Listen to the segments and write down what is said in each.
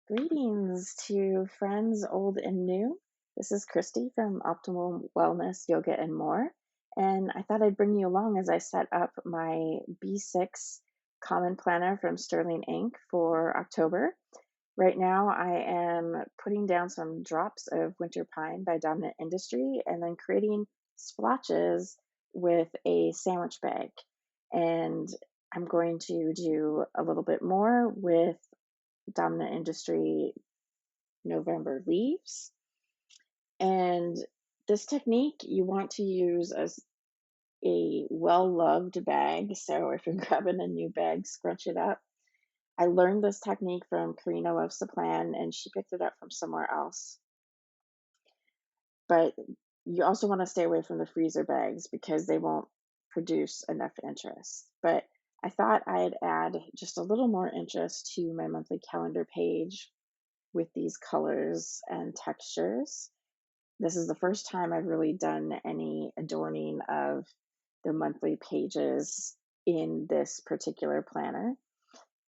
Greetings to friends old and new. This is Christy from Optimal Wellness, Yoga, and More. And I thought I'd bring you along as I set up my B6 Common Planner from Sterling Inc. for October. Right now, I am putting down some drops of Winter Pine by Dominant Industry and then creating splotches with a sandwich bag. And I'm going to do a little bit more with Dominant Industry November leaves. And this technique you want to use as a well-loved bag. So if you're grabbing a new bag, scrunch it up. I learned this technique from Karina Loves the Plan, and she picked it up from somewhere else. But you also want to stay away from the freezer bags because they won't produce enough interest. But I thought I'd add just a little more interest to my monthly calendar page with these colors and textures. This is the first time I've really done any adorning of the monthly pages in this particular planner.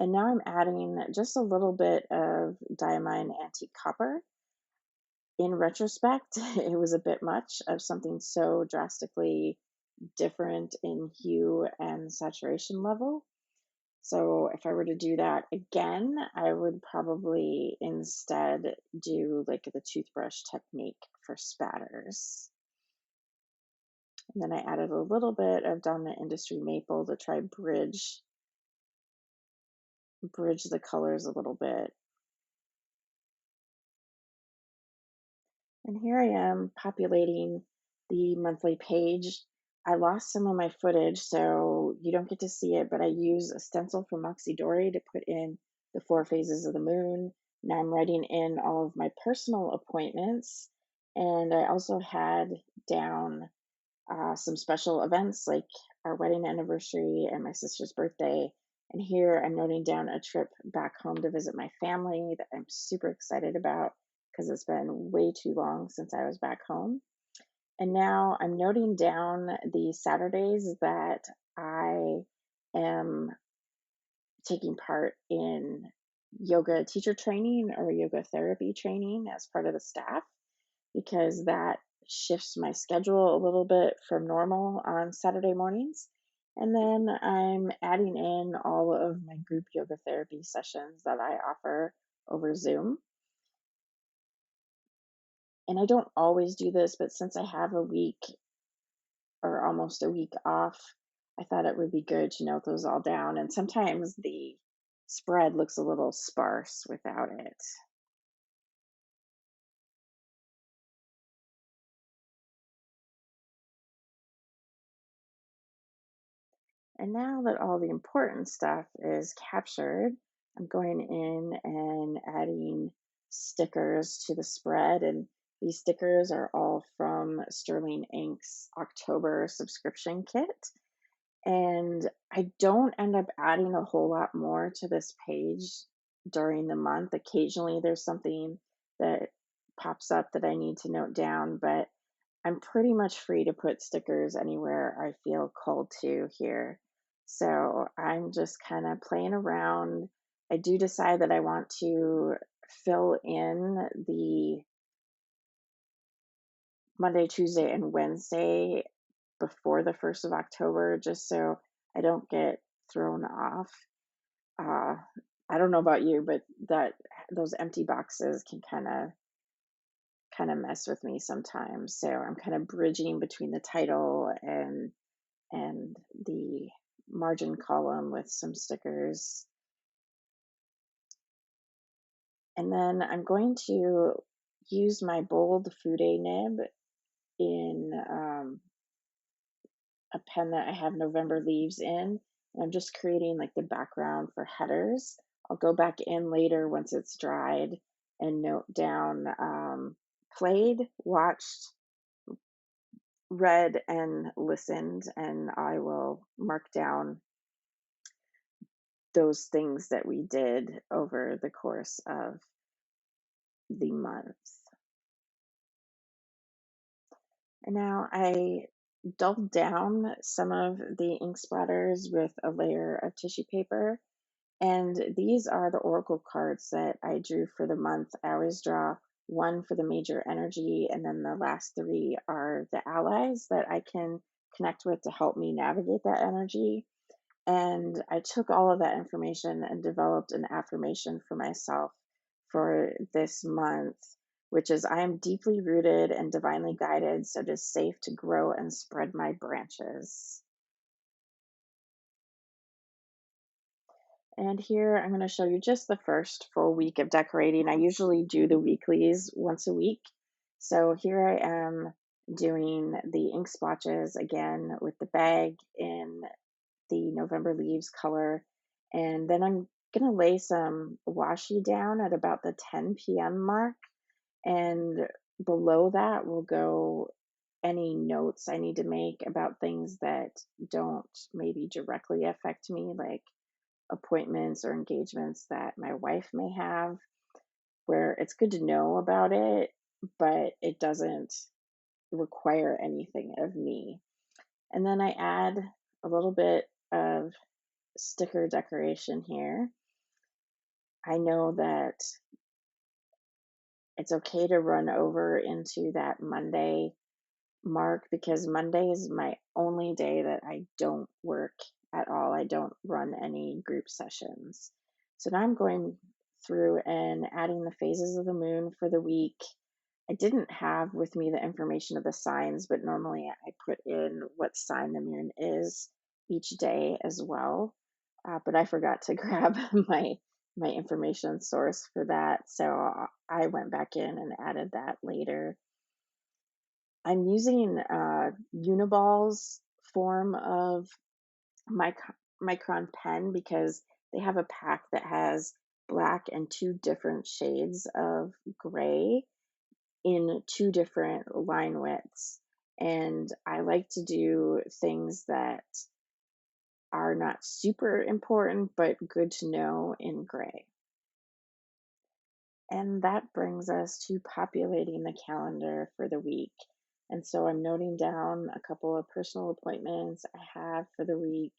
And now I'm adding just a little bit of diamine antique copper. In retrospect, it was a bit much of something so drastically different in hue and saturation level. So if I were to do that again, I would probably instead do like the toothbrush technique for spatters. And then I added a little bit of Dominant Industry Maple to try bridge the colors a little bit. And here I am populating the monthly page. I lost some of my footage, so you don't get to see it, but I use a stencil from Moxie Dory to put in the 4 phases of the moon. Now I'm writing in all of my personal appointments, and I also had down some special events like our wedding anniversary and my sister's birthday. And here I'm noting down a trip back home to visit my family that I'm super excited about because it's been way too long since I was back home. And now I'm noting down the Saturdays that I am taking part in yoga teacher training or yoga therapy training as part of the staff because that shifts my schedule a little bit from normal on Saturday mornings. And then I'm adding in all of my group yoga therapy sessions that I offer over Zoom. And I don't always do this, but since I have a week or almost a week off, I thought it would be good to note those all down. And sometimes the spread looks a little sparse without it. And now that all the important stuff is captured, I'm going in and adding stickers to the spread. And these stickers are all from Sterling Inc.'s October subscription kit. And I don't end up adding a whole lot more to this page during the month. Occasionally there's something that pops up that I need to note down, but I'm pretty much free to put stickers anywhere I feel called to here. So I'm just kind of playing around. I do decide that I want to fill in the Monday, Tuesday, and Wednesday before the 1st of October, just so I don't get thrown off. Uh, I don't know about you, but those empty boxes can kind of mess with me sometimes. So I'm kind of bridging between the title and the margin column with some stickers. And then I'm going to use my bold Fude nib in a pen that I have November leaves in. And I'm just creating like the background for headers. I'll go back in later once it's dried and note down played, watched, read, and listened, and I will mark down those things that we did over the course of the month. And now I dulled down some of the ink splatters with a layer of tissue paper. And these are the oracle cards that I drew for the month. I always draw one for the major energy, and then the last three are the allies that I can connect with to help me navigate that energy. And I took all of that information and developed an affirmation for myself for this month, which is I am deeply rooted and divinely guided, so it is safe to grow and spread my branches. And here I'm going to show you just the first full week of decorating. I usually do the weeklies once a week. So here I am doing the ink splotches again with the bag in the November leaves color. And then I'm going to lay some washi down at about the 10 p.m. mark. And below that will go any notes I need to make about things that don't maybe directly affect me, like appointments or engagements that my wife may have, where it's good to know about it, but it doesn't require anything of me. And then I add a little bit of sticker decoration here. I know that it's okay to run over into that Monday mark because Monday is my only day that I don't work at all. I don't run any group sessions. So now I'm going through and adding the phases of the moon for the week. I didn't have with me the information of the signs, but normally I put in what sign the moon is each day as well. But I forgot to grab my information source for that, so I went back in and added that later. I'm using Unibal's form of micron pen because they have a pack that has black and two different shades of gray in two different line widths. And I like to do things that are not super important, but good to know in gray. And that brings us to populating the calendar for the week. And so I'm noting down a couple of personal appointments I have for the week.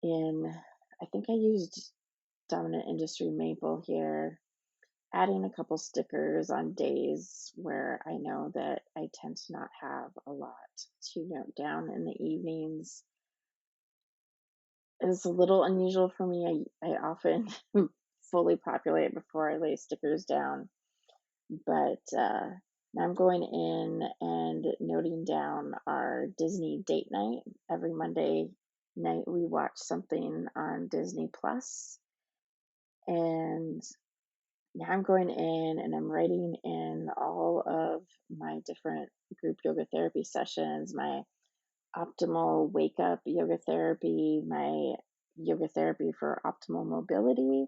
I think I used Dominant Industry Maple here, adding a couple stickers on days where I know that I tend to not have a lot to note down in the evenings. It's a little unusual for me. I often fully populate before I lay stickers down, but now I'm going in and noting down our Disney date night. Every Monday night we watch something on Disney Plus, and now I'm going in and I'm writing in all of my different group yoga therapy sessions, my optimal wake up yoga therapy, my yoga therapy for optimal mobility,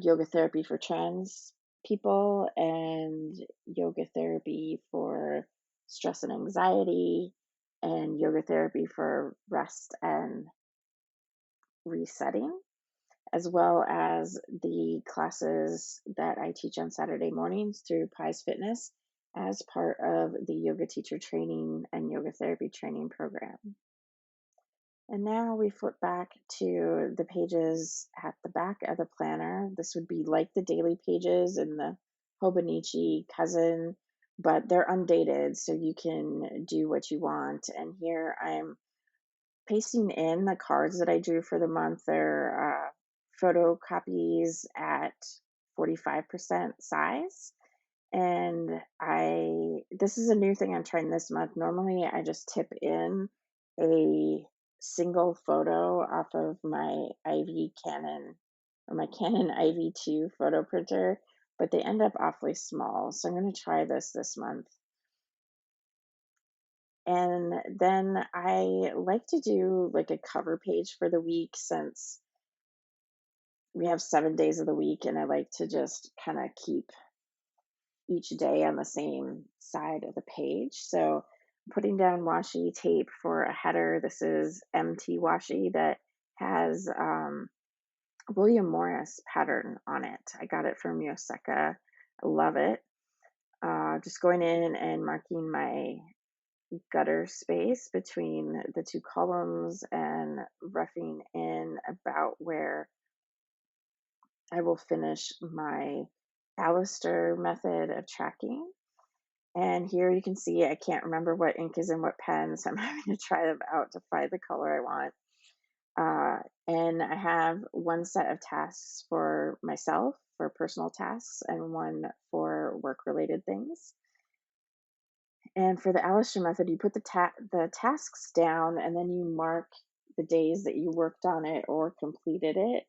yoga therapy for trans people, and yoga therapy for stress and anxiety, and yoga therapy for rest and resetting, as well as the classes that I teach on Saturday mornings through Pies Fitness as part of the yoga teacher training and yoga therapy training program. And now we flip back to the pages at the back of the planner. This would be like the daily pages in the Hobonichi cousin, but they're undated, so you can do what you want. And here I'm pasting in the cards that I drew for the month. They're photocopies at 45% size. And this is a new thing I'm trying this month. Normally I just tip in a single photo off of my IV Canon or my Canon IV2 photo printer, but they end up awfully small. So I'm going to try this month. And then I like to do like a cover page for the week since we have 7 days of the week, and I like to just kind of keep each day on the same side of the page. So I'm putting down washi tape for a header. This is MT washi that has William Morris pattern on it. I got it from Yoseka. I love it. Just going in and marking my gutter space between the two columns and roughing in about where I will finish my Alistair method of tracking. And here you can see I can't remember what ink is in what pen, so I'm having to try them out to find the color I want. And I have one set of tasks for myself, for personal tasks, and one for work-related things. And for the Alistair method, you put the tasks down, and then you mark the days that you worked on it or completed it.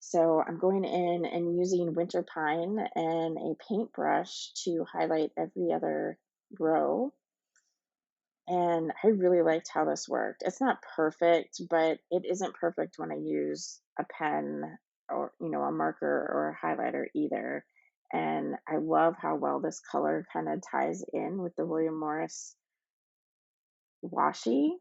So I'm going in and using winter pine and a paintbrush to highlight every other row. And I really liked how this worked. It's not perfect, but it isn't perfect when I use a pen or, a marker or a highlighter either. And I love how well this color kind of ties in with the William Morris washi.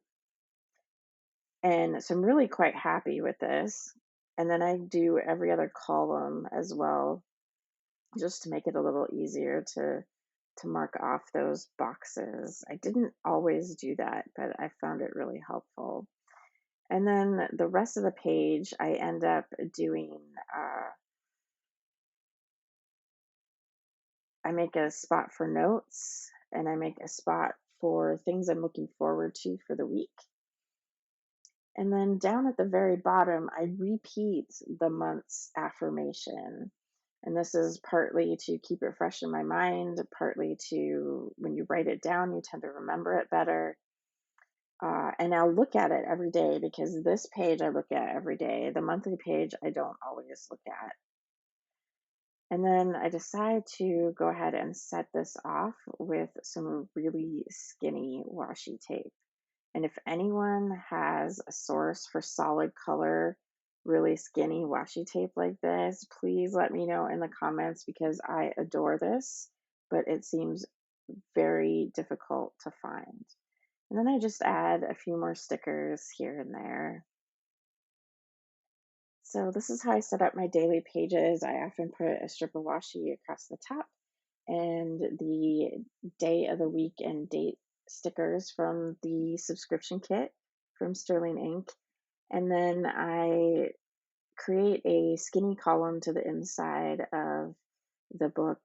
And so I'm really quite happy with this. And then I do every other column as well, just to make it a little easier to mark off those boxes. I didn't always do that, but I found it really helpful. And then the rest of the page, I end up doing, I make a spot for notes and I make a spot for things I'm looking forward to for the week. And then down at the very bottom, I repeat the month's affirmation. And this is partly to keep it fresh in my mind, partly to, when you write it down, you tend to remember it better. And I'll look at it every day because this page I look at every day. The monthly page I don't always look at. And then I decide to go ahead and set this off with some really skinny washi tape. And if anyone has a source for solid color, really skinny washi tape like this, please let me know in the comments because I adore this, but it seems very difficult to find. And then I just add a few more stickers here and there. So this is how I set up my daily pages. I often put a strip of washi across the top and the day of the week and date stickers from the subscription kit from Sterling Ink. And then I create a skinny column to the inside of the book.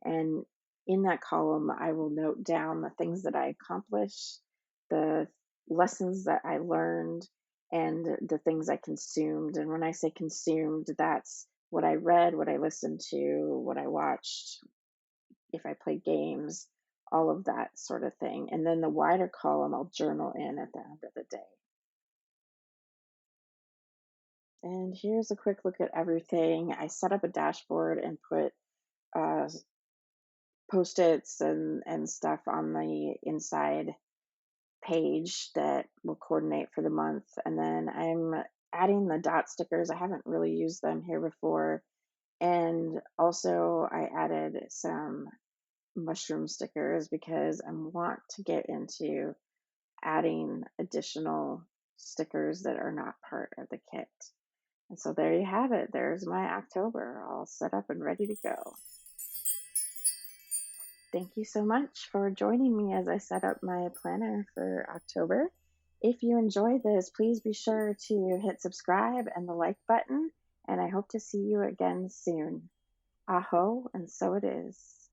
And in that column, I will note down the things that I accomplished, the lessons that I learned, and the things I consumed. And when I say consumed, that's what I read, what I listened to, what I watched, if I played games, all of that sort of thing. And then the wider column I'll journal in at the end of the day. And here's a quick look at everything. I set up a dashboard and put uh, post-its and stuff on the inside page that will coordinate for the month. And then I'm adding the dot stickers. I haven't really used them here before. And also I added some mushroom stickers because I want to get into adding additional stickers that are not part of the kit. And so there you have it. There's my October all set up and ready to go. Thank you so much for joining me as I set up my planner for October. If you enjoyed this, please be sure to hit subscribe and the like button, and I hope to see you again soon. Aho, and so it is.